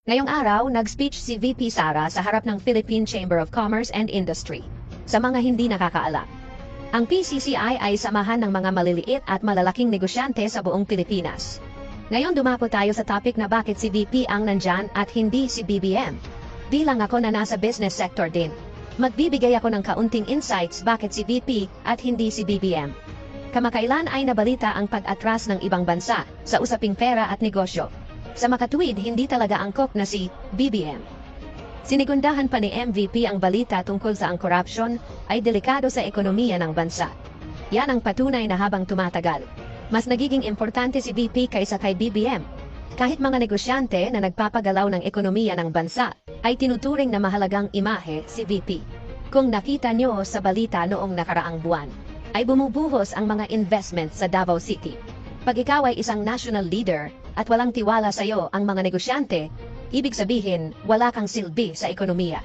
Ngayong araw, nag-speech si VP Sara sa harap ng Philippine Chamber of Commerce and Industry. Sa mga hindi nakakaalam, ang PCCI ay samahan ng mga maliliit at malalaking negosyante sa buong Pilipinas. Ngayon dumapo tayo sa topic na bakit si VP ang nandyan at hindi si BBM. Bilang ako na nasa business sector din, magbibigay ako ng kaunting insights bakit si VP at hindi si BBM. Kamakailan ay nabalita ang pag-atras ng ibang bansa sa usaping pera at negosyo. Sa makatuwid, hindi talaga angkop na si BBM. Sinigundahan pa ni MVP ang balita tungkol sa ang corruption ay delikado sa ekonomiya ng bansa. Yan ang patunay na habang tumatagal, mas nagiging importante si VP kaysa kay BBM. Kahit mga negosyante na nagpapagalaw ng ekonomiya ng bansa, ay tinuturing na mahalagang imahe si VP. Kung nakita nyo sa balita noong nakaraang buwan, ay bumubuhos ang mga investment sa Davao City. Pag ikaw ay isang national leader at walang tiwala sa iyo ang mga negosyante, ibig sabihin wala kang silbi sa ekonomiya.